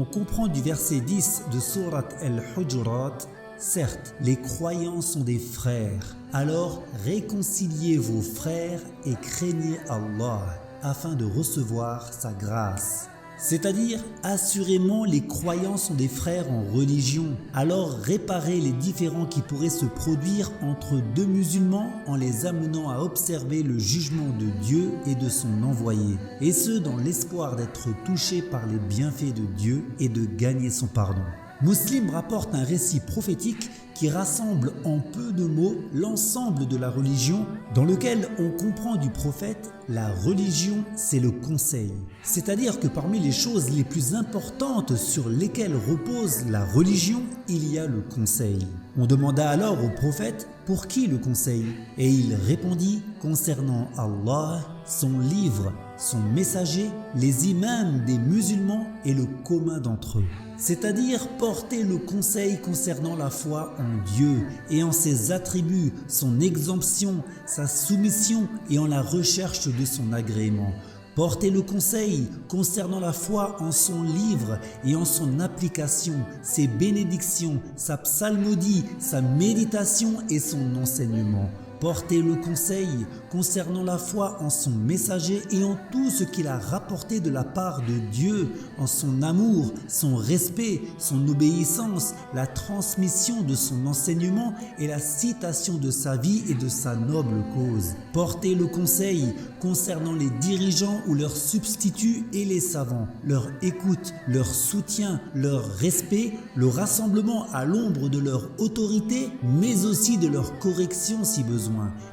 on comprend du verset 10 de sourate Al-Hujurat: certes, les croyants sont des frères, alors réconciliez vos frères et craignez Allah afin de recevoir sa grâce. C'est-à-dire, assurément, les croyants sont des frères en religion, alors réparez les différends qui pourraient se produire entre deux musulmans en les amenant à observer le jugement de Dieu et de son envoyé, et ce dans l'espoir d'être touchés par les bienfaits de Dieu et de gagner son pardon. Muslim rapporte un récit prophétique qui rassemble en peu de mots l'ensemble de la religion, dans lequel on comprend du prophète: la religion, c'est le conseil. C'est-à-dire que parmi les choses les plus importantes sur lesquelles repose la religion, il y a le conseil. On demanda alors au prophète: pour qui le conseil? Et il répondit: concernant Allah, son livre, son messager, les imams des musulmans et le commun d'entre eux. C'est-à-dire porter le conseil concernant la foi en Dieu et en ses attributs, son exemption, sa soumission et en la recherche de son agrément. Porter le conseil concernant la foi en son livre et en son application, ses bénédictions, sa psalmodie, sa méditation et son enseignement. Porter le conseil concernant la foi en son messager et en tout ce qu'il a rapporté de la part de Dieu, en son amour, son respect, son obéissance, la transmission de son enseignement et la citation de sa vie et de sa noble cause. Porter le conseil concernant les dirigeants ou leurs substituts et les savants, leur écoute, leur soutien, leur respect, le rassemblement à l'ombre de leur autorité, mais aussi de leur correction si besoin.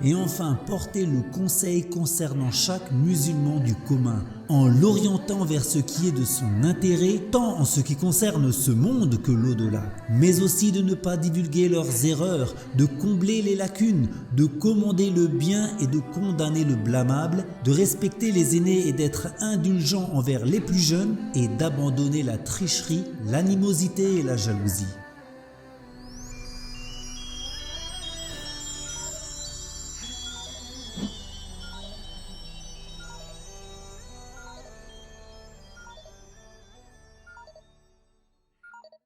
Et enfin, porter le conseil concernant chaque musulman du commun, en l'orientant vers ce qui est de son intérêt, tant en ce qui concerne ce monde que l'au-delà, mais aussi de ne pas divulguer leurs erreurs, de combler les lacunes, de commander le bien et de condamner le blâmable, de respecter les aînés et d'être indulgent envers les plus jeunes, et d'abandonner la tricherie, l'animosité et la jalousie.